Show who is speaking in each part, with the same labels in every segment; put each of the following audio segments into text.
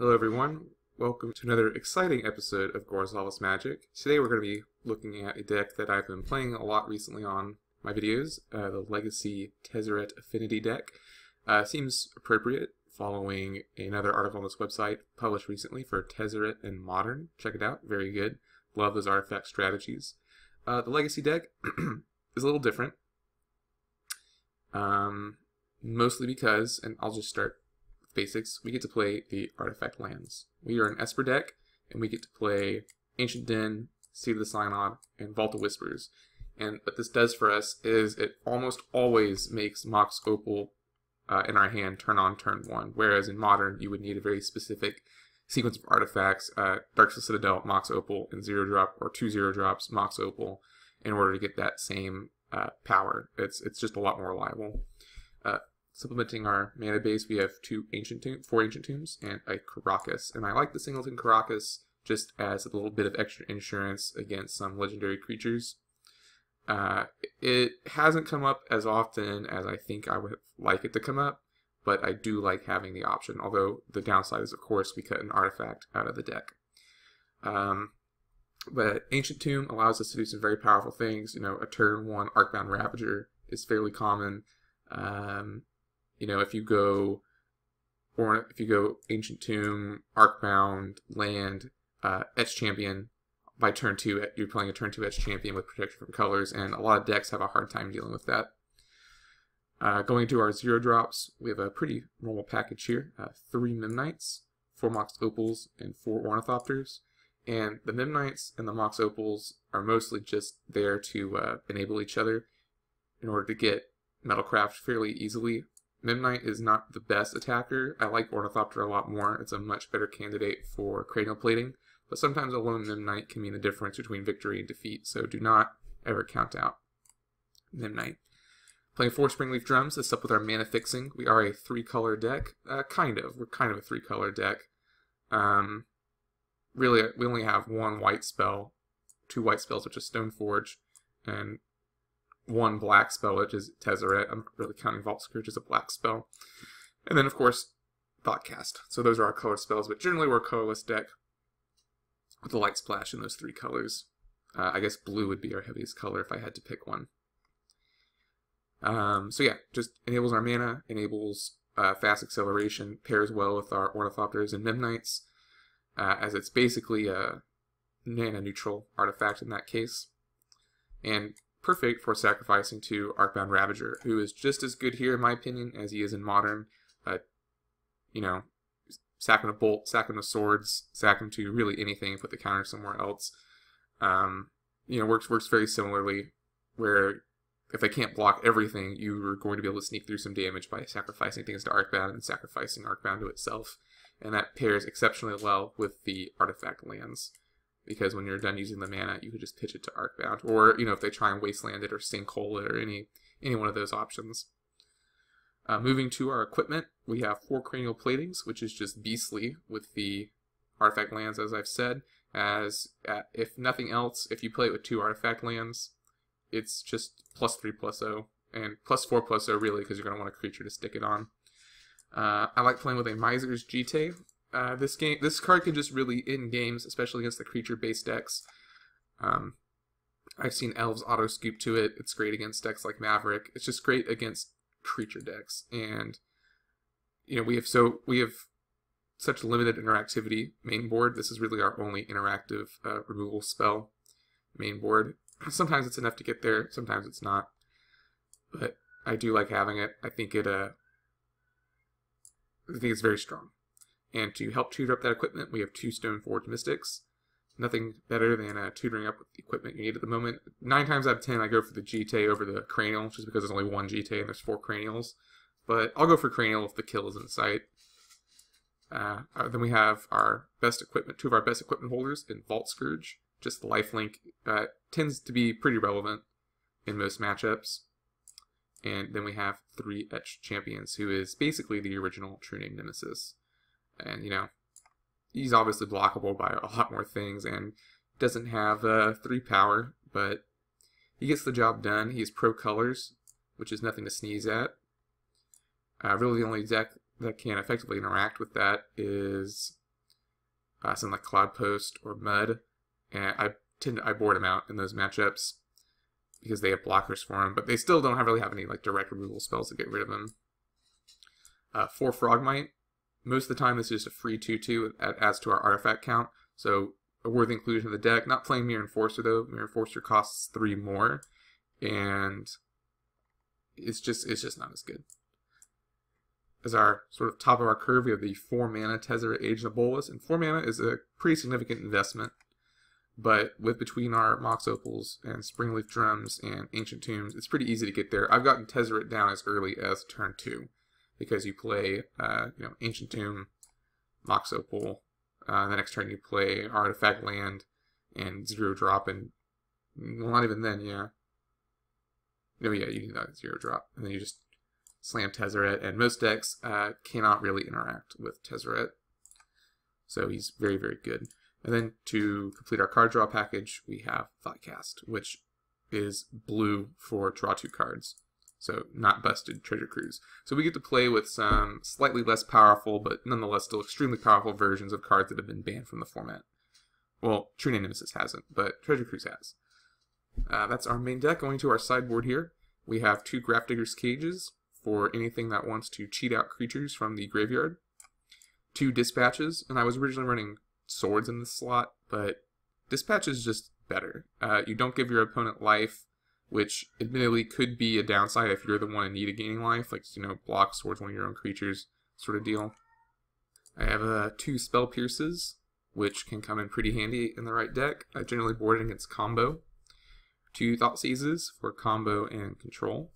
Speaker 1: Hello everyone, welcome to another exciting episode of Gwarzalez Magic. Today we're going to be looking at a deck that I've been playing a lot recently on my videos, the Legacy Tezzfinity deck. Seems appropriate following another article on this website published recently for Tezzeret and Modern. Check it out, very good. Love those artifact strategies. The Legacy deck is a little different, mostly because, and I'll just start basics, we get to play the artifact lands. We are an Esper deck, and we get to play Ancient Den, Seed of the Synod, and Vault of Whispers. And what this does for us is it almost always makes Mox Opal in our hand turn on turn 1, whereas in Modern you would need a very specific sequence of artifacts, Dark Citadel, Mox Opal, and 0-drop or 2 0-drops, Mox Opal, in order to get that same power. It's just a lot more reliable. Supplementing our mana base, we have 4 Ancient Tombs and a Caracas. And I like the Singleton Caracas just as a little bit of extra insurance against some legendary creatures. It hasn't come up as often as I think I would like it to come up, but I do like having the option, although the downside is, of course, we cut an artifact out of the deck. But Ancient Tomb allows us to do some very powerful things. You know, a turn 1 Arcbound Ravager is fairly common. You know, if you go Ancient Tomb, Arcbound, Land, Etch Champion, by turn 2, you're playing a turn 2 Etch Champion with protection from colors, and a lot of decks have a hard time dealing with that. Going to our 0-drops, we have a pretty normal package here. 3 Memnites, 4 Mox Opals, and 4 Ornithopters. And the Memnites and the Mox Opals are mostly just there to enable each other in order to get Metalcraft fairly easily. Memnite is not the best attacker. I like Ornithopter a lot more. It's a much better candidate for cranial plating, but sometimes a lone Memnite can mean the difference between victory and defeat, so do not ever count out Memnite. Playing 4 Springleaf Drums. This up with our mana fixing. We are a 3-color deck. We're kind of a 3-color deck. Really, we only have 1 white spell, 2 white spells, which is Stoneforge, and 1 black spell, which is Tezzeret. I'm really counting Vault Scourge as a black spell. And then, of course, Thoughtcast. So those are our color spells, but generally we're a colorless deck with a light splash in those 3 colors. I guess blue would be our heaviest color if I had to pick one. So yeah, just enables our mana, enables fast acceleration, pairs well with our Ornithopters and Memnites, as it's basically a mana-neutral artifact in that case. And perfect for sacrificing to Arcbound Ravager, who is just as good here, in my opinion, as he is in Modern. You know, sack him to Bolt, sack him to Swords, sack him to really anything, put the counter somewhere else. You know, works very similarly, where if they can't block everything, you are going to be able to sneak through some damage by sacrificing things to Arcbound and sacrificing Arcbound to itself. And that pairs exceptionally well with the artifact lands, because when you're done using the mana, you could just pitch it to Arcbound, or, you know, if they try and Wasteland it or Sinkhole it or any one of those options. Moving to our equipment, we have 4 Cranial Platings, which is just beastly with the artifact lands, as I've said. As if nothing else, if you play it with 2 artifact lands, it's just +3/+0, and +4/+0 really, because you're going to want a creature to stick it on. I like playing with a Miser's Jite. This card can just really end games, especially against the creature-based decks. I've seen Elves auto-scoop to it. It's great against decks like Maverick. It's just great against creature decks. And you know, we have such limited interactivity main board. This is really our only interactive removal spell main board. Sometimes it's enough to get there, sometimes it's not. But I do like having it. I think it's very strong. And to help tutor up that equipment, we have 2 Stoneforge Mystics. Nothing better than tutoring up with the equipment you need at the moment. 9 times out of 10, I go for the Jite over the Cranial, just because there's only 1 Jite and there's 4 Cranials. But I'll go for Cranial if the kill is in sight. Then we have our best equipment, 2 of our best equipment holders in Vault Scourge. Just the lifelink tends to be pretty relevant in most matchups. And then we have 3 Etch Champions, who is basically the original True Name Nemesis. And, you know, he's obviously blockable by a lot more things and doesn't have 3 power, but he gets the job done. He's pro colors, which is nothing to sneeze at. Really the only deck that can effectively interact with that is something like Cloud Post or Mud, and I board them out in those matchups because they have blockers for them, but they still don't really have any like direct removal spells to get rid of them. 4 Frogmite. Most of the time, this is just a free 2/2 adds to our artifact count, so a worthy inclusion of the deck. Not playing Mirror Enforcer though. Mirror Enforcer costs 3 more, and it's just not as good. As our sort of top of our curve, we have the 4 mana Tezzeret Age of Bolas, and 4 mana is a pretty significant investment. But with between our Mox Opals and Springleaf Drums and Ancient Tombs, it's pretty easy to get there. I've gotten Tezzeret down as early as turn 2, because you play Ancient Tomb, Mox Opal. The next turn you play Artifact Land and 0-drop, and well, not even then, yeah. No, yeah, you need that 0-drop, and then you just slam Tezzeret, and most decks cannot really interact with Tezzeret, so he's very, very good. And then to complete our card draw package, we have Thoughtcast, which is blue for draw 2 cards. So not busted Treasure Cruise. So we get to play with some slightly less powerful, but nonetheless still extremely powerful versions of cards that have been banned from the format. Well, True Nemesis hasn't, but Treasure Cruise has. That's our main deck. Going to our sideboard here, we have 2 Grafdigger's Cages for anything that wants to cheat out creatures from the graveyard. 2 Dispatches, and I was originally running Swords in this slot, but Dispatch is just better. You don't give your opponent life, which admittedly could be a downside if you're the one in need of gaining life, like, block Swords one of your own creatures sort of deal. I have 2 Spell Pierces, which can come in pretty handy in the right deck. I generally board it against combo. 2 Thoughtseizes for combo and control.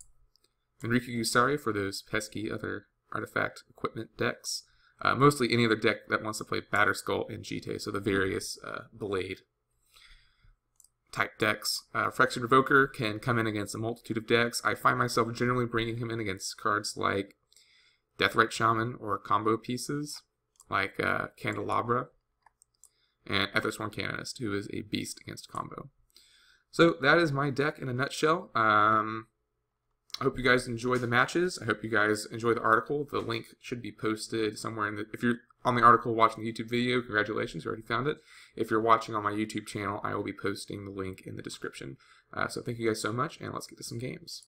Speaker 1: And Rikugusari for those pesky other artifact equipment decks. Mostly any other deck that wants to play Batterskull and Jite, so the various Blade type decks. Phyrexian Revoker can come in against a multitude of decks. I find myself generally bringing him in against cards like Deathrite Shaman or combo pieces like Candelabra, and Ethersworn Canonist, who is a beast against combo. So that is my deck in a nutshell. I hope you guys enjoy the matches. I hope you guys enjoy the article. The link should be posted somewhere in the... If you're on the article watching the YouTube video, congratulations, you already found it. If you're watching on my YouTube channel, I will be posting the link in the description. So thank you guys so much, and let's get to some games.